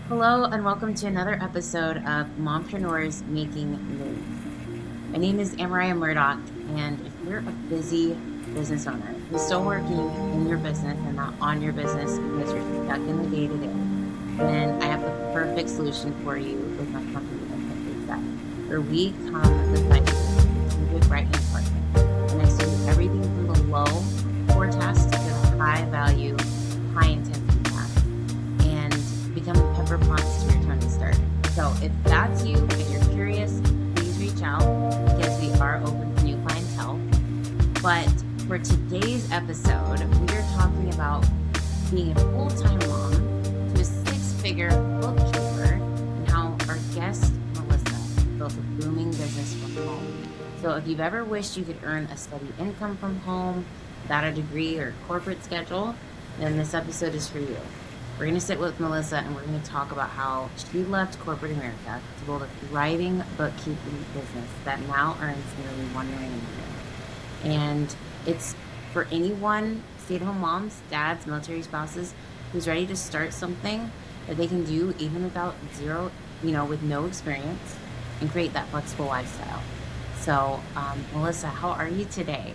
Hello and welcome to another episode of Mompreneurs Making Moves. My name is Amariah Murdoch, and if you're a busy business owner who's still working in your business and not on your business because you're stuck in the day to day, then I have the perfect solution for you with my company, Simply Set, where we come beside you with a strategic right-hand partner. And I study everything from the low core tasks to the high value, high intensity tasks and become the pepper potts to your Tony start. So if that's you and you're curious, please reach out because we are open to new clientele. But for today's episode, we are talking about being a full-time mom to a six-figure bookkeeper and how our guest, Melissa, built a booming business from home. So if you've ever wished you could earn a steady income from home without a degree or corporate schedule, then this episode is for you. We're going to sit with Melissa and we're going to talk about how she left corporate America to build a thriving bookkeeping business that now earns nearly $1 million a year. And it's for anyone, stay-at-home moms, dads, military spouses, who's ready to start something that they can do even without with no experience and create that flexible lifestyle. So, Melissa, how are you today?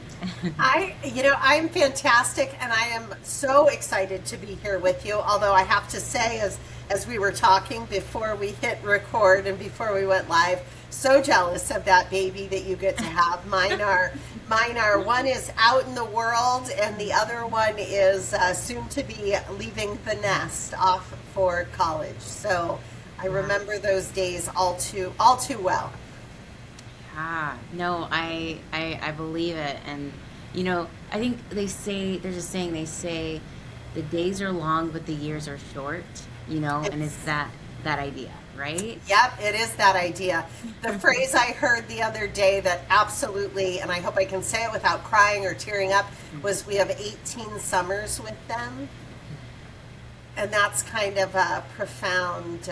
I'm fantastic, and I am so excited to be here with you. Although I have to say, as we were talking before we hit record and before we went live, so jealous of that baby that you get to have. Mine are one is out in the world, and the other one is soon to be leaving the nest off for college. So I Yeah. remember those days all too well. No, I believe it. And I think there's a saying they say the days are long but the years are short, and it's It's that idea, right? Yep, it is that idea. The phrase I heard the other day that absolutely, and I hope I can say it without crying or tearing up, was we have 18 summers with them. And that's kind of a profound,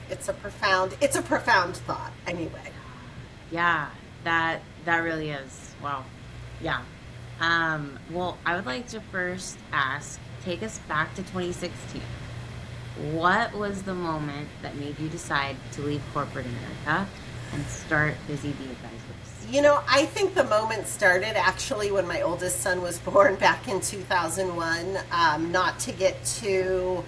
it's a profound thought anyway. Yeah, that really is. Wow. Yeah. Well, I would like to first ask, take us back to 2016. What was the moment that made you decide to leave corporate America and start Busy Bee Advisors? I think the moment started actually when my oldest son was born back in 2001. Not to get too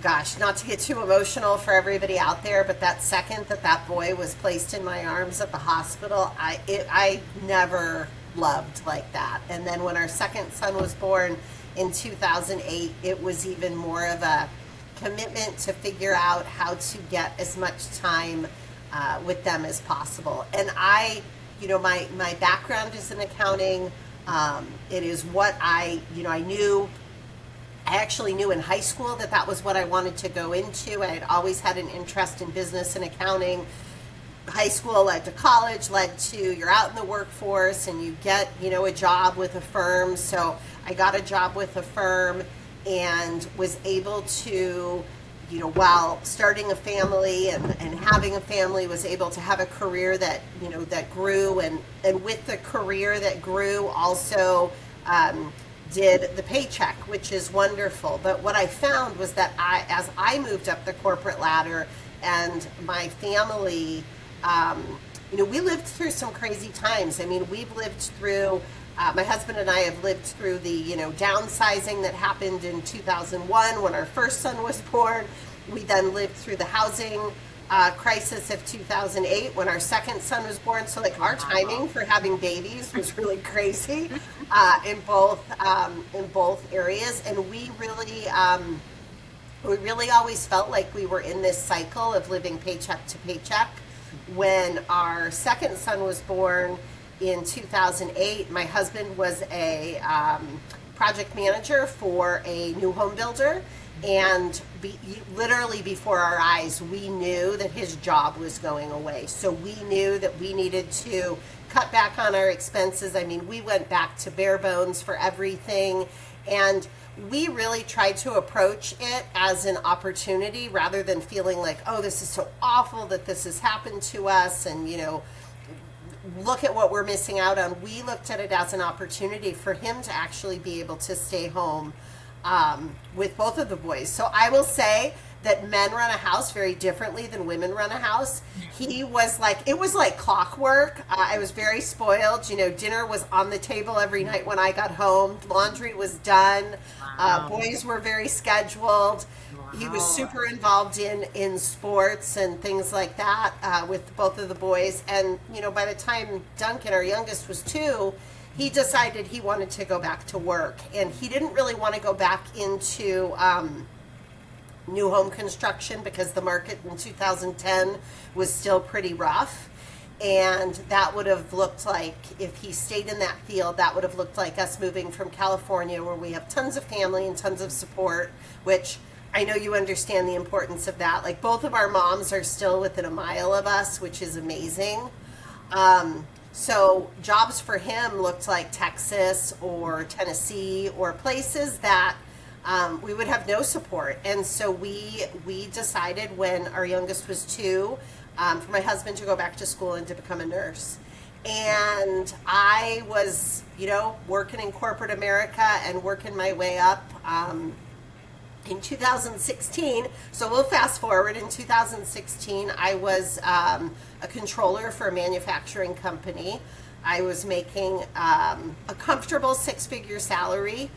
emotional for everybody out there, but that second that boy was placed in my arms at the hospital, I never loved like that. And then when our second son was born in 2008, it was even more of a commitment to figure out how to get as much time with them as possible. And my background is in accounting. It is what I knew. I actually knew in high school that was what I wanted to go into. I had always had an interest in business and accounting. High school led to college, led to you're out in the workforce and you get, a job with a firm. So I got a job with a firm and was able to, while starting a family and having a family, was able to have a career that, that grew and with the career that grew also, did the paycheck, which is wonderful. But what I found was that as I moved up the corporate ladder and my family, we lived through some crazy times. I mean, we've lived through, my husband and I have lived through the, downsizing that happened in 2001 when our first son was born. We then lived through the housing crisis of 2008 when our second son was born. So like our Wow. timing for having babies was really crazy in both areas, and we really always felt like we were in this cycle of living paycheck to paycheck. When our second son was born in 2008, my husband was a project manager for a new home builder. And literally before our eyes, we knew that his job was going away. So we knew that we needed to cut back on our expenses. I mean, we went back to bare bones for everything. And we really tried to approach it as an opportunity rather than feeling like, oh, this is so awful that this has happened to us. And, look at what we're missing out on. We looked at it as an opportunity for him to actually be able to stay home with both of the boys. So I will say that men run a house very differently than women run a house. He was like, it was like clockwork. I was very spoiled. You know, dinner was on the table every night when I got home. Laundry was done. Wow. Boys were very scheduled. He was Wow. super involved in sports and things like that with both of the boys. And, you know, by the time Duncan, our youngest, was 2, he decided he wanted to go back to work. And he didn't really want to go back into new home construction because the market in 2010 was still pretty rough. And that would have looked like, if he stayed in that field, that would have looked like us moving from California, where we have tons of family and tons of support, which I know you understand the importance of that. Like, both of our moms are still within a mile of us, which is amazing. So jobs for him looked like Texas or Tennessee or places that we would have no support. And so we decided, when our youngest was 2, for my husband to go back to school and to become a nurse. And I was, you know, working in corporate America and working my way up. In 2016, so we'll fast forward. In 2016, I was a controller for a manufacturing company. I was making a comfortable 6-figure salary.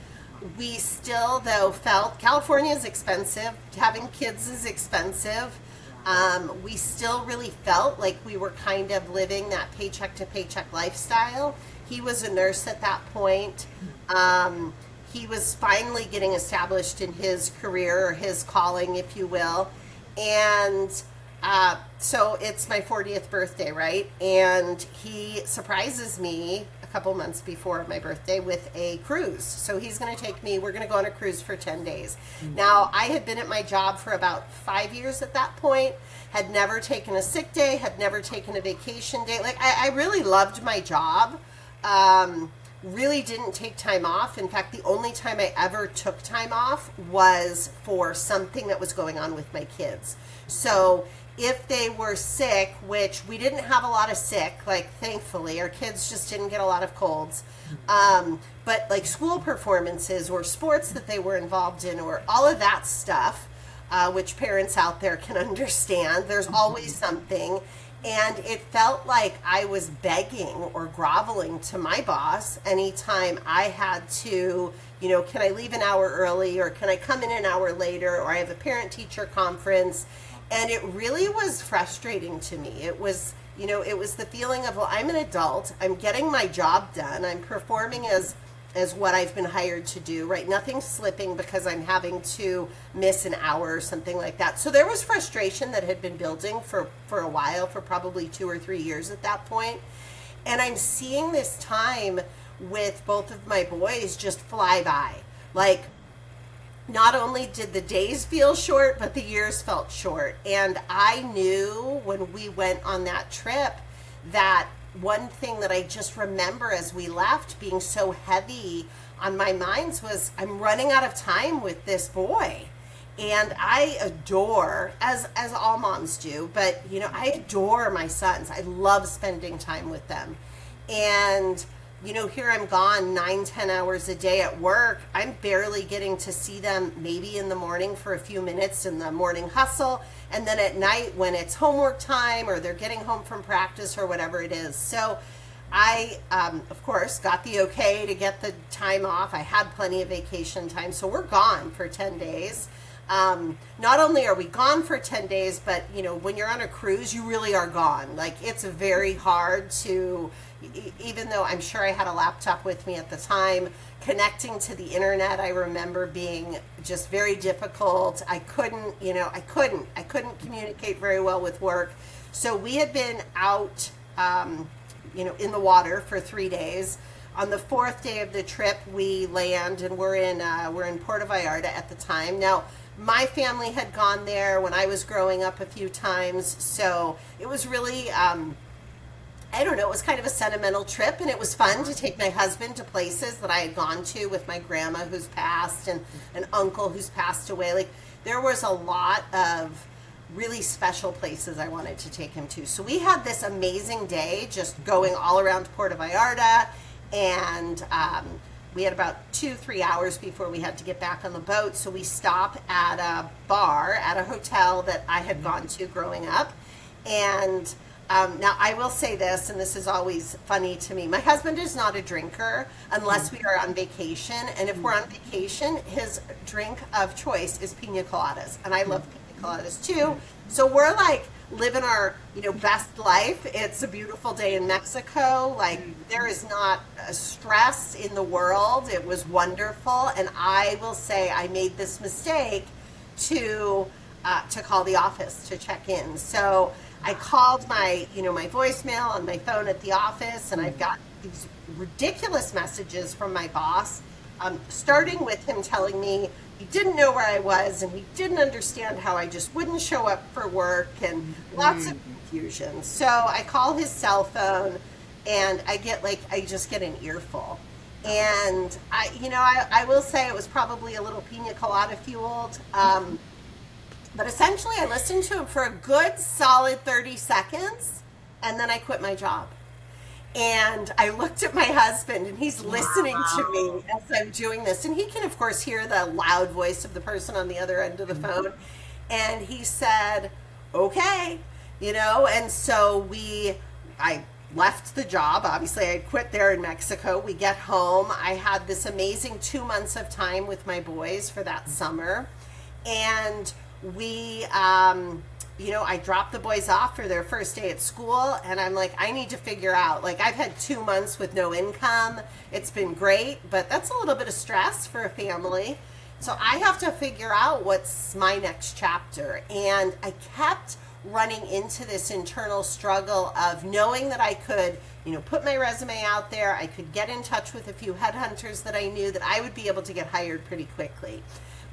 We still, though, felt California is expensive. Having kids is expensive. We still really felt like we were kind of living that paycheck to paycheck lifestyle. He was a nurse at that point. He was finally getting established in his career, or his calling, if you will. And so it's my 40th birthday, right? And he surprises me a couple months before my birthday with a cruise. So he's going to take me, we're going to go on a cruise for 10 days. Now, I had been at my job for about 5 years at that point, had never taken a sick day, had never taken a vacation day. Like, I really loved my job. Really didn't take time off. In fact, the only time I ever took time off was for something that was going on with my kids. So if they were sick, which we didn't have a lot of sick, like, thankfully, our kids just didn't get a lot of colds. But like school performances or sports that they were involved in, or all of that stuff, which parents out there can understand, there's always something. And it felt like I was begging or groveling to my boss anytime I had to, you know, can I leave an hour early, or can I come in an hour later, or I have a parent-teacher conference. And it really was frustrating to me. It was, you know, it was the feeling of, well, I'm an adult, I'm getting my job done, I'm performing as what I've been hired to do, right? Nothing's slipping because I'm having to miss an hour or something like that. So there was frustration that had been building for a while, for probably 2 or 3 years at that point. And I'm seeing this time with both of my boys just fly by. Like, not only did the days feel short, but the years felt short. And I knew when we went on that trip that one thing that I just remember as we left being so heavy on my minds was, I'm running out of time with this boy. And I adore, as all moms do, but, you know, I adore my sons. I love spending time with them. And, you know, here I'm gone 9-10 hours a day at work. I'm barely getting to see them, maybe in the morning for a few minutes in the morning hustle, and then at night when it's homework time or they're getting home from practice or whatever it is. So I, of course, got the okay to get the time off. I had plenty of vacation time, so we're gone for 10 days. Not only are we gone for 10 days, but, you know, when you're on a cruise, you really are gone. Like, it's very hard to, even though I'm sure I had a laptop with me at the time, connecting to the internet, I remember being just very difficult. I couldn't communicate very well with work. So we had been out, you know, in the water for 3 days. On the 4th day of the trip, we land, and we're in Puerto Vallarta at the time. Now, my family had gone there when I was growing up a few times, so it was really, I don't know, it was kind of a sentimental trip, and it was fun to take my husband to places that I had gone to with my grandma who's passed and an uncle who's passed away. Like, there was a lot of really special places I wanted to take him to. So we had this amazing day just going all around Puerto Vallarta, and we had about 2-3 hours before we had to get back on the boat. So we stop at a bar at a hotel that I had gone to growing up. And now I will say this, and this is always funny to me. My husband is not a drinker unless we are on vacation. And if we're on vacation, his drink of choice is pina coladas. And I love pina coladas too. So we're like living our, best life. It's a beautiful day in Mexico. Like, there is not a stress in the world. It was wonderful. And I will say I made this mistake to call the office to check in. So I called my voicemail on my phone at the office, and I've got these ridiculous messages from my boss, starting with him telling me he didn't know where I was and he didn't understand how I just wouldn't show up for work, and lots of confusion. So I call his cell phone, and I just get an earful. And I will say it was probably a little pina colada fueled. But essentially, I listened to him for a good solid 30 seconds, and then I quit my job. And I looked at my husband, and he's listening to me as I'm doing this. And he can, of course, hear the loud voice of the person on the other end of the phone. And he said, okay, and so I left the job. Obviously, I quit there in Mexico. We get home. I had this amazing 2 months of time with my boys for that summer. And we, I dropped the boys off for their first day at school, and I'm like, I need to figure out, I've had 2 months with no income. It's been great, but that's a little bit of stress for a family. So I have to figure out what's my next chapter. And I kept running into this internal struggle of knowing that I could, put my resume out there. I could get in touch with a few headhunters that I knew that I would be able to get hired pretty quickly.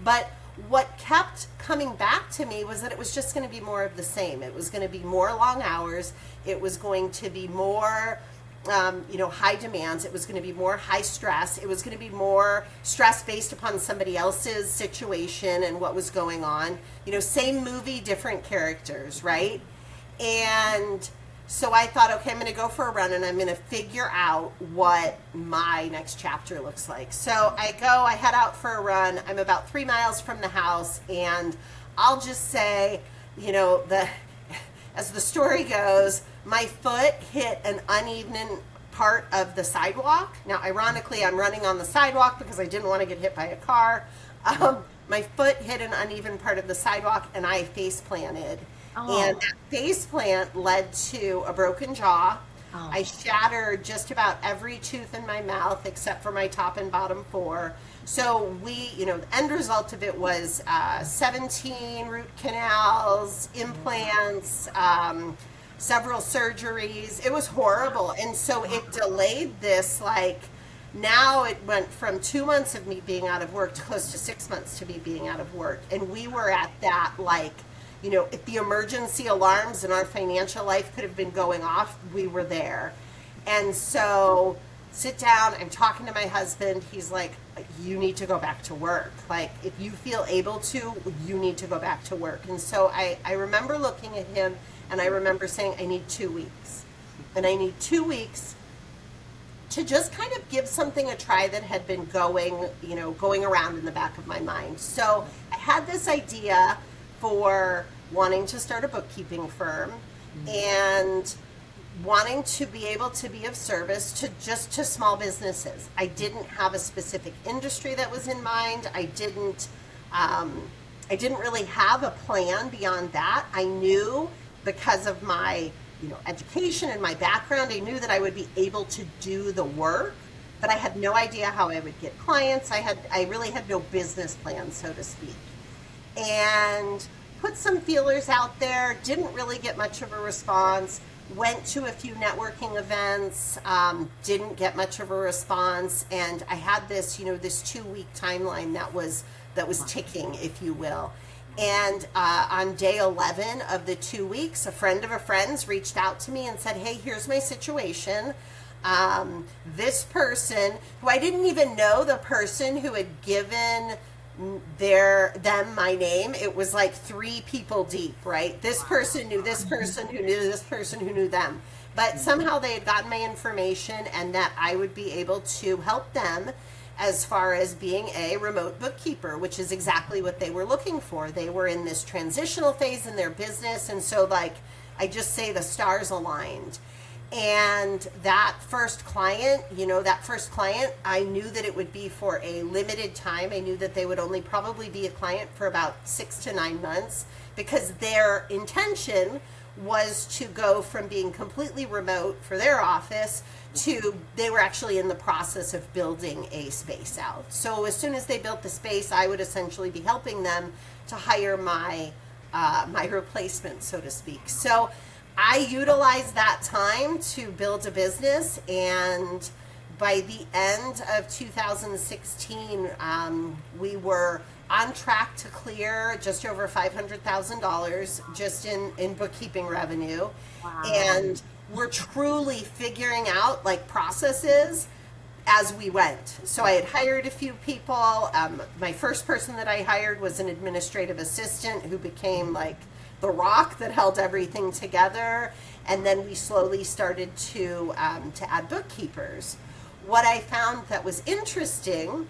But what kept coming back to me was that it was just going to be more of the same. It was going to be more long hours. It was going to be more, high demands. It was going to be more high stress. It was going to be more stress based upon somebody else's situation and what was going on. Same movie, different characters, right? And so I thought, okay, I'm going to go for a run, and I'm going to figure out what my next chapter looks like. So I head out for a run. I'm about 3 miles from the house, and I'll just say, as the story goes, my foot hit an uneven part of the sidewalk. Now, ironically, I'm running on the sidewalk because I didn't want to get hit by a car. My foot hit an uneven part of the sidewalk, and I face planted. Oh. And that face plant led to a broken jaw. Oh. I shattered just about every tooth in my mouth except for my top and bottom 4. So the end result of it was 17 root canals, implants, several surgeries. It was horrible. And so it delayed this, now it went from 2 months of me being out of work to close to 6 months to me being out of work. And we were at that, if the emergency alarms in our financial life could have been going off, we were there. And so sit down, I'm talking to my husband. He's like, you need to go back to work. If you feel able to, you need to go back to work. And so I remember looking at him, and I remember saying, I need 2 weeks. And I need 2 weeks to just kind of give something a try that had been going around in the back of my mind. So I had this idea for wanting to start a bookkeeping firm and wanting to be able to be of service to small businesses. I didn't have a specific industry that was in mind. I didn't really have a plan beyond that. I knew, because of my education and my background, I knew that I would be able to do the work, but I had no idea how I would get clients. I really had no business plan, so to speak. And put some feelers out there, didn't really get much of a response, went to a few networking events, didn't get much of a response, and I had this 2-week timeline that was ticking, if you will. And on day 11 of the 2 weeks, a friend of a friend's reached out to me and said, hey, here's my situation. This person, who I didn't even know the person who had given them my name, it was 3 people deep, right? This person knew this person who knew this person who knew them. But somehow they had gotten my information and that I would be able to help them as far as being a remote bookkeeper, which is exactly what they were looking for. They were in this transitional phase in their business, and so like I just say the stars aligned. And that first client, I knew that it would be for a limited time. I knew that they would only probably be a client for about 6 to 9 months, because their intention was to go from being completely remote for their office to they were actually in the process of building a space out. So as soon as they built the space, I would essentially be helping them to hire my replacement, so to speak. So I utilized that time to build a business, and by the end of 2016, we were on track to clear just over $500,000 just in bookkeeping revenue. Wow. And we're truly figuring out like processes as we went. So I had hired a few people. My first person that I hired was an administrative assistant who became like the rock that held everything together. And then we slowly started to add bookkeepers. What I found that was interesting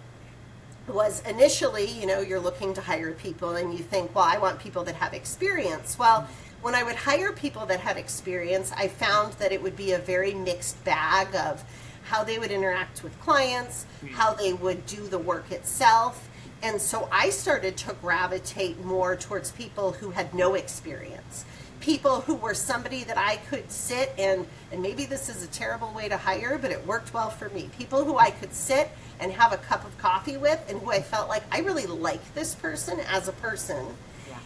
was initially, you're looking to hire people and you think, well, I want people that have experience. Well, when I would hire people that had experience, I found that it would be a very mixed bag of how they would interact with clients, how they would do the work itself. And so I started to gravitate more towards people who had no experience, people who were somebody that I could sit and maybe this is a terrible way to hire, but it worked well for me. People who I could sit and have a cup of coffee with, and who I felt like I really like this person as a person. Yeah.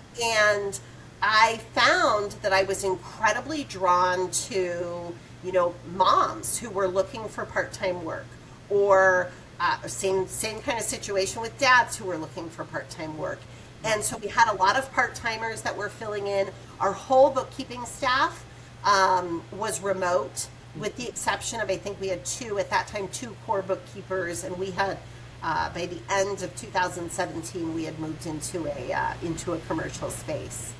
And I found that I was incredibly drawn to, moms who were looking for part-time work, or same kind of situation with dads who were looking for part-time work. And so we had a lot of part-timers that were filling in. Our whole bookkeeping staff was remote, with the exception of, I think we had two core bookkeepers, and we had, by the end of 2017, we had moved into a commercial space.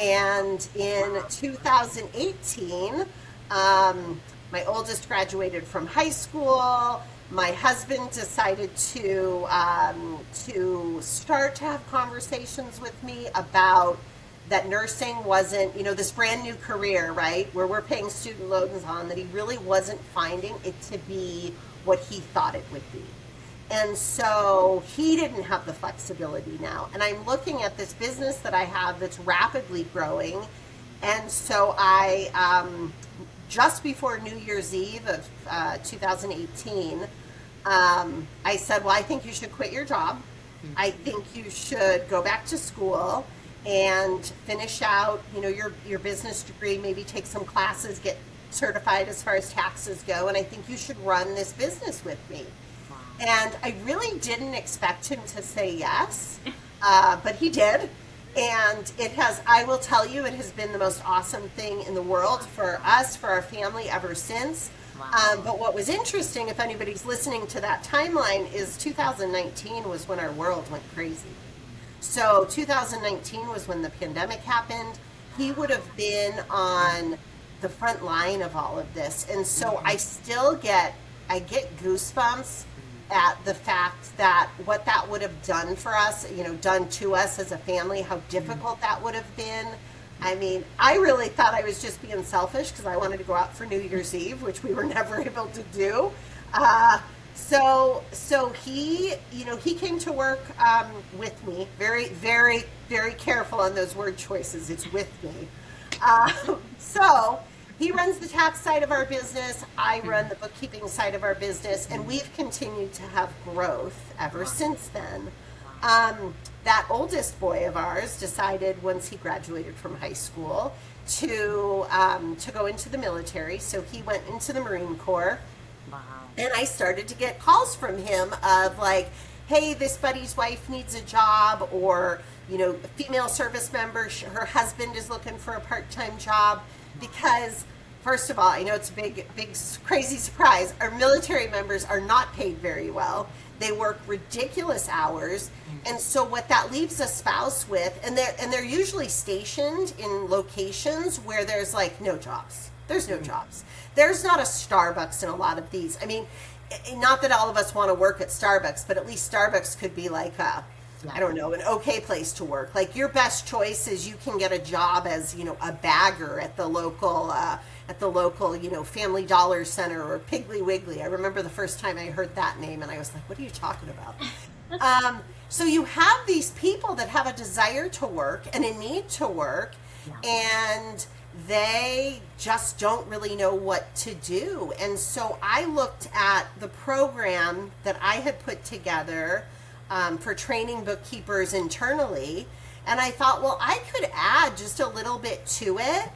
And in 2018, my oldest graduated from high school. My husband decided to start to have conversations with me about that nursing wasn't, this brand new career, right, where we're paying student loans on, that he really wasn't finding it to be what he thought it would be. And so he didn't have the flexibility now. And I'm looking at this business that I have that's rapidly growing. And so I, just before New Year's Eve of 2018, I said, well, I think you should quit your job. I think you should go back to school and finish out, your business degree, maybe take some classes, get certified as far as taxes go, and I think you should run this business with me. And I really didn't expect him to say yes, but he did. And I will tell you, it has been the most awesome thing in the world for us, for our family ever since. Wow. But what was interesting, if anybody's listening to that timeline, is 2019 was when our world went crazy. So 2019 was when the pandemic happened. He would have been on the front line of all of this. And so I get goosebumps at the fact that what that would have done for us, done to us as a family, how difficult that would have been. I mean, I really thought I was just being selfish because I wanted to go out for New Year's Eve, which we were never able to do. So he came to work with me. Very, very, very careful on those word choices. It's with me. So he runs the tax side of our business. I run the bookkeeping side of our business, and we've continued to have growth ever since then. That oldest boy of ours decided once he graduated from high school to go into the military. So he went into the Marine Corps. Wow. And I started to get calls from him of like, hey, this buddy's wife needs a job, or, a female service member, her husband is looking for a part-time job. Because, first of all, I know it's a big, crazy surprise. Our military members are not paid very well. They work ridiculous hours. And so what that leaves a spouse with, and they're usually stationed in locations where there's like no jobs. There's no jobs. There's not a Starbucks in a lot of these. I mean, not that all of us want to work at Starbucks, but at least Starbucks could be like Yeah. I don't know, an okay place to work. Like your best choice is you can get a job as, a bagger at the local, Family Dollar Center or Piggly Wiggly. I remember the first time I heard that name and I was like, what are you talking about? So you have these people that have a desire to work and a need to work, and they just don't really know what to do. And so I looked at the program that I had put together for training bookkeepers internally, and I thought, well, I could add just a little bit to it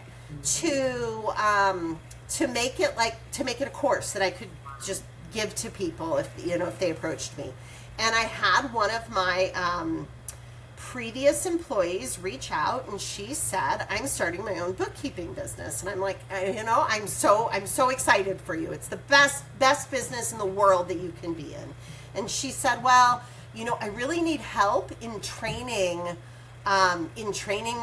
to make it a course that I could just give to people if they approached me. And I had one of my previous employees reach out, and she said, I'm starting my own bookkeeping business. And I'm like, I'm so excited for you. It's the best business in the world that you can be in. And she said, well, I really need help in training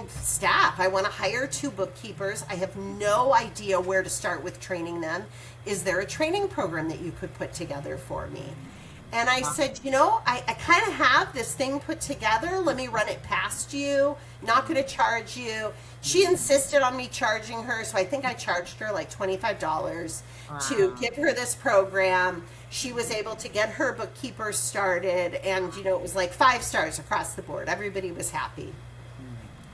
staff. I want to hire 2 bookkeepers. I have no idea where to start with training them. Is there a training program that you could put together for me? And I said, I kind of have this thing put together. Let me run it past you. Not going to charge you. She insisted on me charging her, so I think I charged her like $25 to give her this program. She was able to get her bookkeeper started, and it was like 5 stars across the board. Everybody was happy.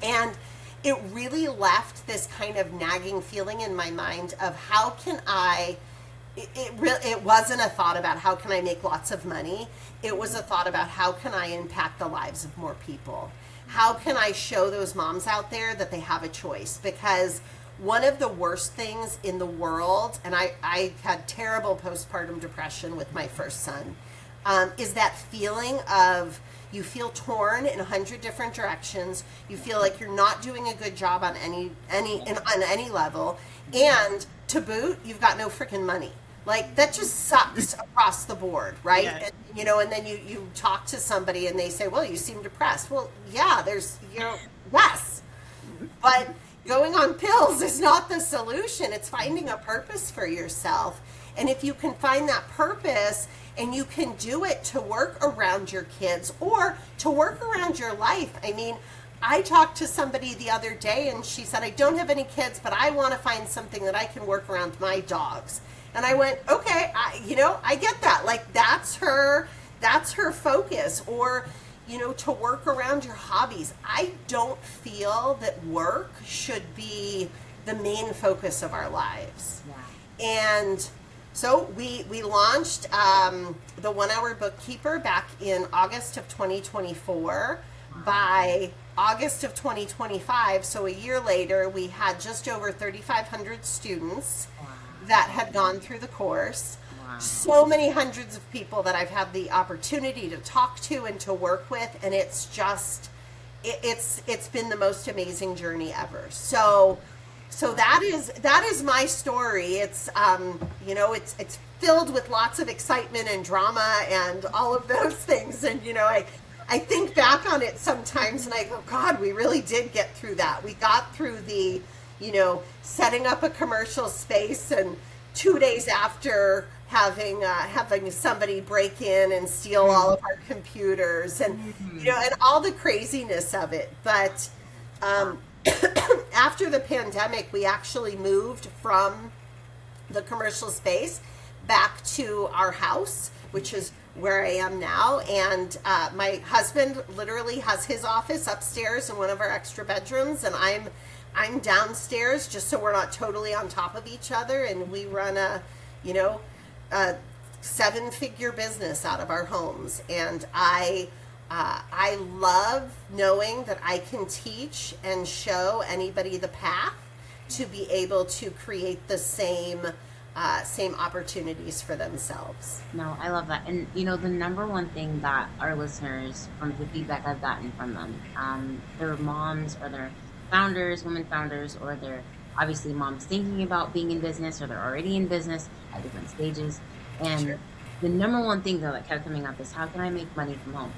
And it really left this kind of nagging feeling in my mind of how can I... It wasn't a thought about how can I make lots of money. It was a thought about how can I impact the lives of more people. How can I show those moms out there that they have a choice? Because one of the worst things in the world, and I had terrible postpartum depression with my first son, is that feeling of you feel torn in 100 different directions. You feel like you're not doing a good job on any level, and to boot, you've got no freaking money. Like, that just sucks across the board, right? Yeah. And then you talk to somebody and they say, well, you seem depressed. Well, yeah, yes. But going on pills is not the solution. It's finding a purpose for yourself. And if you can find that purpose and you can do it to work around your kids or to work around your life. I mean, I talked to somebody the other day and she said, I don't have any kids, but I want to find something that I can work around my dogs. And I went, okay, I get that. Like, that's her focus. Or, to work around your hobbies. I don't feel that work should be the main focus of our lives. Yeah. And so we launched the 1 Hour Bookkeeper back in August of 2024. By August of 2025, so a year later, we had just over 3,500 students that had gone through the course. So many hundreds of people that I've had the opportunity to talk to and to work with, and it's just it's been the most amazing journey ever. So that is my story. It's it's filled with lots of excitement and drama and all of those things. And I think back on it sometimes and I go, God, we really did get through that. We got through the setting up a commercial space, and 2 days after having somebody break in and steal all of our computers, and and all the craziness of it. But after the pandemic, we actually moved from the commercial space back to our house, which is where I am now. And my husband literally has his office upstairs in one of our extra bedrooms, and I'm downstairs, just so we're not totally on top of each other. And we run a 7-figure business out of our homes. And I love knowing that I can teach and show anybody the path to be able to create the same opportunities for themselves. No, I love that. And the number one thing that our listeners, from the feedback I've gotten from them, they're moms or they're founders, women founders, or they're obviously moms thinking about being in business, or they're already in business at different stages. And Sure. the number one thing though that kept coming up is, how can I make money from home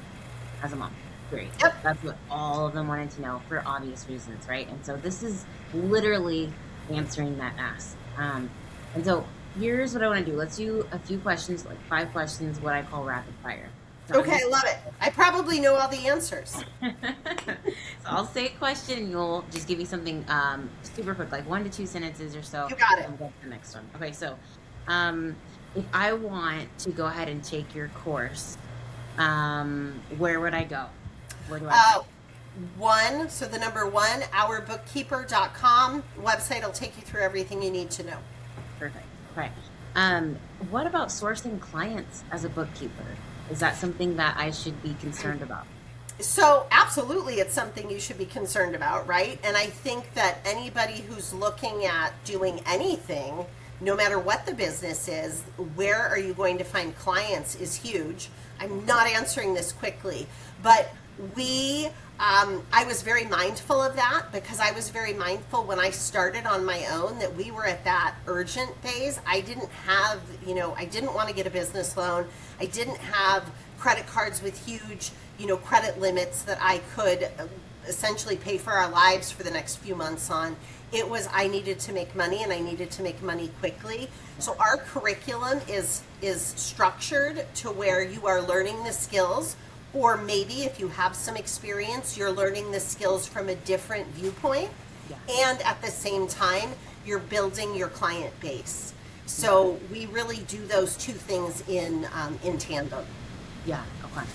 as a mom? Period. Yep. That's what all of them wanted to know, for obvious reasons, right? And so this is literally answering that ask. And so here's what I want to do. Let's do a few questions, like 5 questions, what I call rapid fire. So I'm Okay, just I love it. I probably know all the answers. so I'll say a question and you'll just give me something super quick, like 1 to 2 sentences or so, You got it. and we'll go to the next one. Okay, so um, if I want to go ahead and take your course, where would I go? Where do I Uh, apply? so the number one, ourbookkeeper.com website will take you through everything you need to know. Perfect. Okay. What about sourcing clients as a bookkeeper? Is that something that I should be concerned about? So, absolutely, it's something you should be concerned about, right? And I think that anybody who's looking at doing anything, no matter what the business is, where are you going to find clients is huge. I'm not answering this quickly, but I was very mindful of that because I was very mindful when I started on my own that we were at that urgent phase. I didn't have, I didn't want to get a business loan. I didn't have credit cards with huge, credit limits that I could essentially pay for our lives for the next few months on. It was, I needed to make money and I needed to make money quickly. So our curriculum is structured to where you are learning the skills, or maybe if you have some experience, you're learning the skills from a different viewpoint. Yeah. And at the same time, you're building your client base. So we really do those two things in tandem. Yeah. Okay.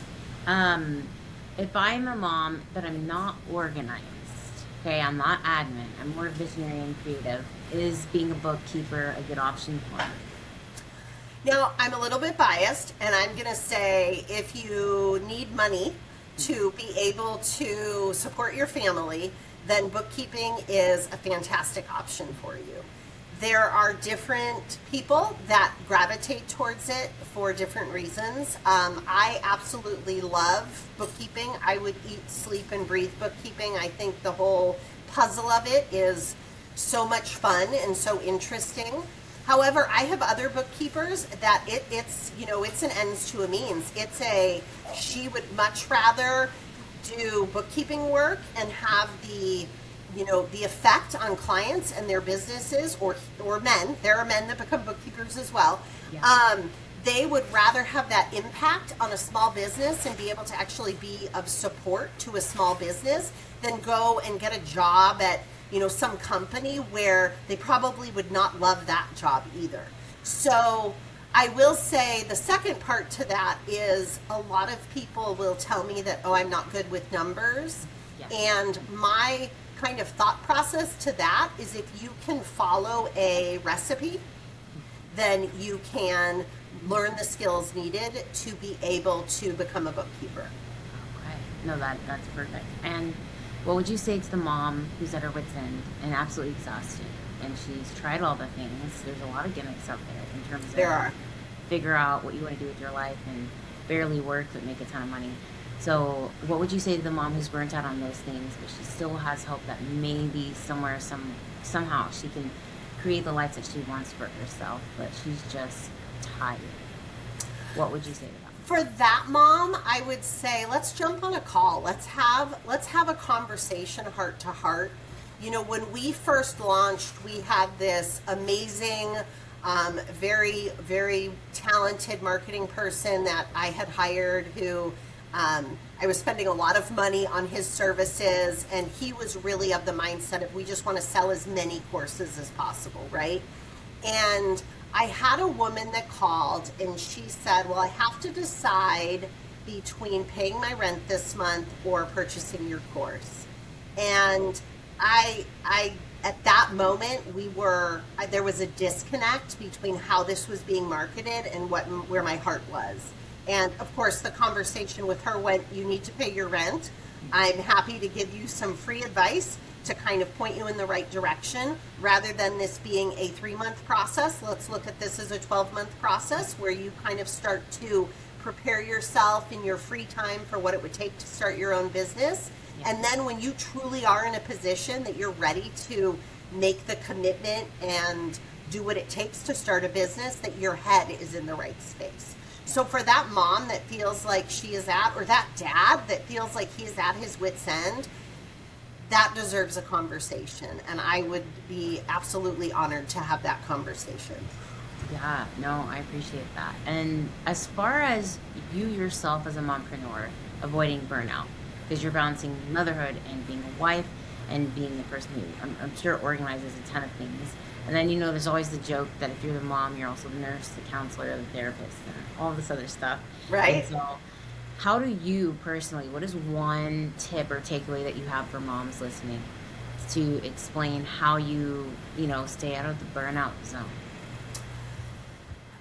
If I'm a mom but I'm not organized, okay, I'm not admin, I'm more visionary and creative, is being a bookkeeper a good option for me? Now, I'm a little bit biased, and I'm going to say if you need money to be able to support your family, then bookkeeping is a fantastic option for you. There are different people that gravitate towards it for different reasons. I absolutely love bookkeeping. I would eat, sleep, and breathe bookkeeping. I think the whole puzzle of it is so much fun and so interesting. However, I have other bookkeepers that it's an ends to a means. She would much rather do bookkeeping work and have the effect on clients and their businesses, or men. There are men that become bookkeepers as well. Yeah. They would rather have that impact on a small business and be able to actually be of support to a small business than go and get a job at some company where they probably would not love that job either. So I will say the second part to that is a lot of people will tell me that, oh, I'm not good with numbers. Yeah. And my kind of thought process to that is if you can follow a recipe, then you can learn the skills needed to be able to become a bookkeeper. Okay. No, that's perfect. And what would you say to the mom who's at her wit's end and absolutely exhausted, and she's tried all the things? There's a lot of gimmicks out there in terms of There are. figure out what you want to do with your life and barely work but make a ton of money. So what would you say to the mom who's burnt out on those things, but she still has hope that maybe somehow she can create the life that she wants for herself, but she's just tired? What would you say to them? For that mom, I would say let's jump on a call. Let's have a conversation heart to heart. When we first launched, we had this amazing, very, very talented marketing person that I had hired who I was spending a lot of money on his services, and he was really of the mindset of we just want to sell as many courses as possible, right? And I had a woman that called and she said, well, I have to decide between paying my rent this month or purchasing your course. And I at that moment, there was a disconnect between how this was being marketed and where my heart was. And of course, the conversation with her went, you need to pay your rent. I'm happy to give you some free advice to kind of point you in the right direction. Rather than this being a 3-month process, let's look at this as a 12-month process where you kind of start to prepare yourself in your free time for what it would take to start your own business. Yeah. And then when you truly are in a position that you're ready to make the commitment and do what it takes to start a business, that your head is in the right space. So for that mom that feels like she is at, or that dad that feels like he is at his wit's end, that deserves a conversation. And I would be absolutely honored to have that conversation. Yeah, no, I appreciate that. And as far as you yourself as a mompreneur avoiding burnout, because you're balancing motherhood and being a wife and being the person who I'm sure organizes a ton of things. And then, there's always the joke that if you're the mom, you're also the nurse, the counselor, the therapist, and all this other stuff. And Right? so, how do you personally, what is one tip or takeaway that you have for moms listening to explain how stay out of the burnout zone?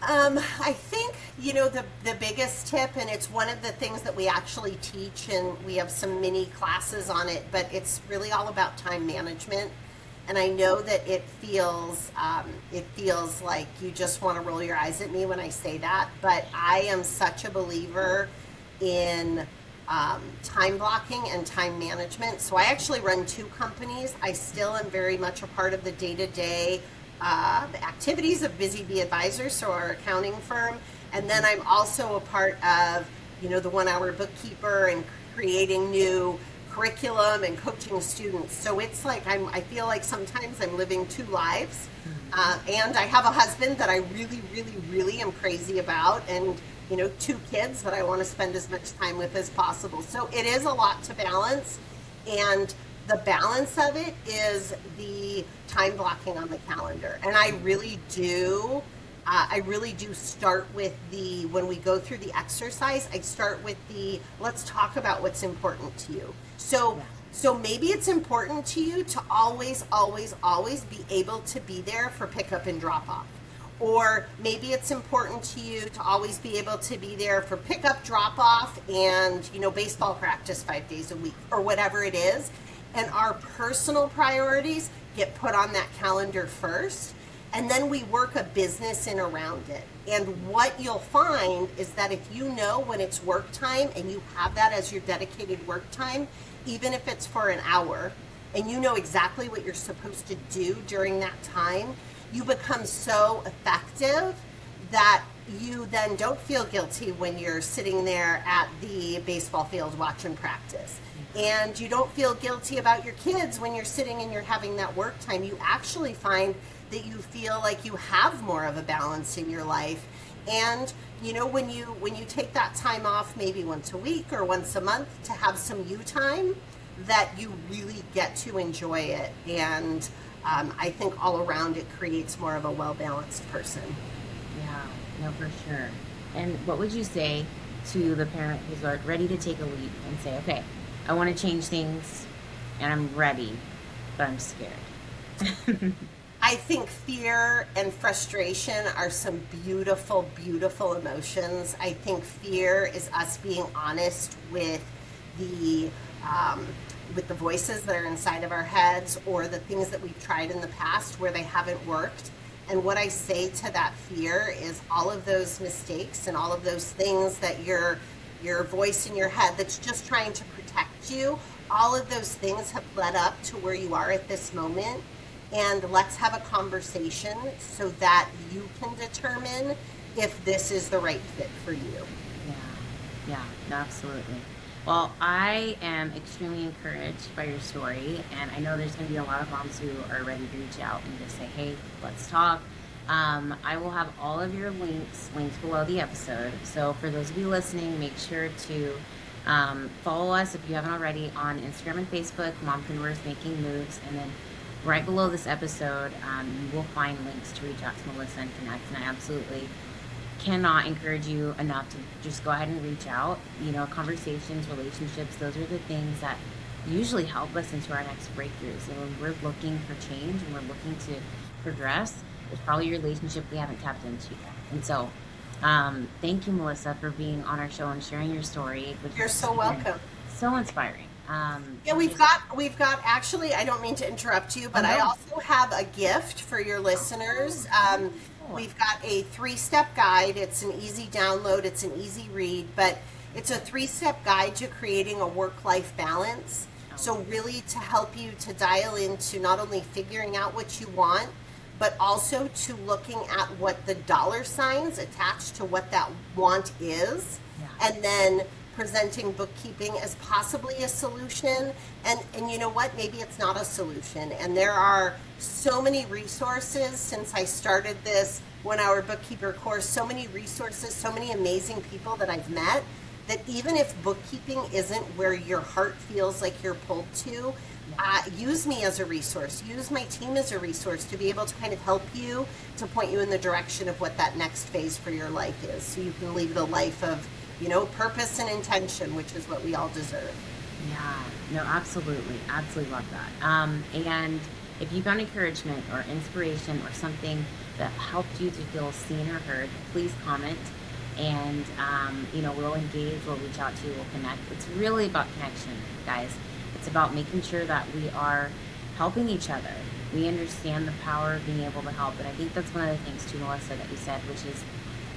I think, the biggest tip, and it's one of the things that we actually teach, and we have some mini classes on it, but it's really all about time management. And I know that it feels like you just want to roll your eyes at me when I say that, but I am such a believer in time blocking and time management. So I actually run two companies. I still am very much a part of the day-to-day activities of Busy Bee Advisors, so our accounting firm. And then I'm also a part of, the 1 Hour Bookkeeper and creating new curriculum and coaching students. So it's like I feel like sometimes I'm living two lives. And I have a husband that I really, really, really am crazy about, and two kids that I want to spend as much time with as possible. So it is a lot to balance, and the balance of it is the time blocking on the calendar. And I really do start with when we go through the exercise, I start with let's talk about what's important to you. So maybe it's important to you to always, always, always be able to be there for pickup and drop off. Or maybe it's important to you to always be able to be there for pickup, drop off, and baseball practice 5 days a week, or whatever it is. And our personal priorities get put on that calendar first, and then we work a business in around it. And what you'll find is that if you know when it's work time and you have that as your dedicated work time, even if it's for an hour, and you know exactly what you're supposed to do during that time, you become so effective that you then don't feel guilty when you're sitting there at the baseball field watching practice. And you don't feel guilty about your kids when you're sitting and you're having that work time. You actually find that you feel like you have more of a balance in your life. And when you take that time off, maybe once a week or once a month, to have some you time, that you really get to enjoy it. And I think all around it creates more of a well-balanced person. Yeah, no, for sure. And what would you say to the parent who's like ready to take a leap and say, okay, I want to change things and I'm ready, but I'm scared? I think fear and frustration are some beautiful, beautiful emotions. I think fear is us being honest the with the voices that are inside of our heads, or the things that we've tried in the past where they haven't worked. And what I say to that fear is all of those mistakes and all of those things that your voice in your head that's just trying to protect you, all of those things have led up to where you are at this moment. And let's have a conversation so that you can determine if this is the right fit for you. Yeah, no, absolutely. Well, I am extremely encouraged by your story, and I know there's going to be a lot of moms who are ready to reach out and just say, hey, let's talk. I will have all of your links below the episode. So for those of you listening, make sure to follow us if you haven't already on Instagram and Facebook, Mompreneurs Making Moves, and then right below this episode, you will find links to reach out to Melissa and connect, and I absolutely cannot encourage you enough to just go ahead and reach out. Conversations, relationships, those are the things that usually help us into our next breakthroughs. And when we're looking for change and we're looking to progress, it's probably a relationship we haven't tapped into yet. And so, thank you, Melissa, for being on our show and sharing your story. You're so welcome. So inspiring. Yeah, we've got actually, I don't mean to interrupt you, but I also have a gift for your listeners. We've got a 3-step guide. It's an easy download. It's an easy read, but it's a 3-step guide to creating a work-life balance. So really to help you to dial into not only figuring out what you want, but also to looking at what the dollar signs attached to what that want is, and then presenting bookkeeping as possibly a solution. And you know what, maybe it's not a solution. And there are so many resources since I started this 1 hour bookkeeper course, so many resources, so many amazing people that I've met, that even if bookkeeping isn't where your heart feels like you're pulled to, use me as a resource, use my team as a resource to be able to kind of help you, to point you in the direction of what that next phase for your life is, so you can lead a life of, purpose and intention, which is what we all deserve. Yeah, no, absolutely. Absolutely love that. And if you found encouragement or inspiration or something that helped you to feel seen or heard, please comment. And, we'll engage, we'll reach out to you, we'll connect. It's really about connection, guys. It's about making sure that we are helping each other. We understand the power of being able to help. And I think that's one of the things too, Melissa, that you said, which is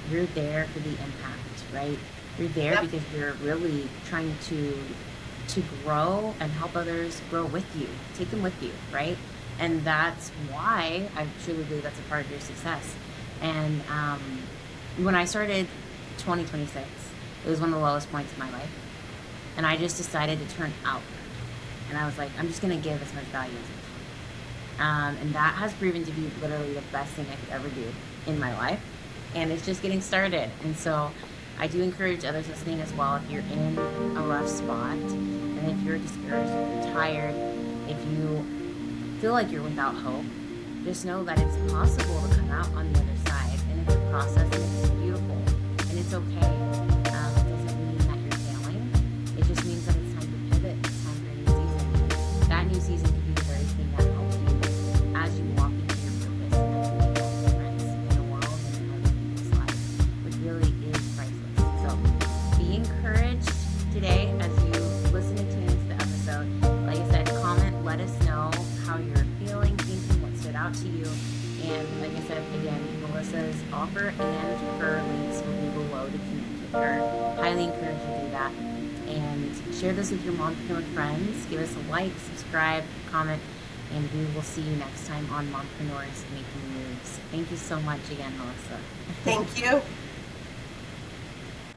you're there for the impact, right? You're there Yep. because you're really trying to grow and help others grow with you, take them with you, right? And that's why I truly believe that's a part of your success. And when I started 2026, it was one of the lowest points in my life. And I just decided to turn outward. And I was like, I'm just going to give as much value as I can. And that has proven to be literally the best thing I could ever do in my life. And it's just getting started. And so I do encourage others listening as well, if you're in a rough spot, and if you're discouraged, if you're tired, if you feel like you're without hope, just know that it's possible to come out on the other side. And it's a process, and it's beautiful, and it's okay. It doesn't mean that you're failing. It just means that it's time to pivot. It's time for a new season. That new season could be the very thing that helps you as you walk into your purpose and as you make a difference in the world and in other people's lives, which really is priceless. So be encouraged today as you listen and tune into the episode. Like I said, comment, let us know how you're feeling, thinking, what stood out to you. And like I said, again, Melissa's offer and her links will be below to connect with her. Highly encourage you to do that. And share this with your mompreneur friends. Give us a like, subscribe, comment, and we will see you next time on Mompreneurs Making Moves. Thank you so much again, Melissa. Thank you.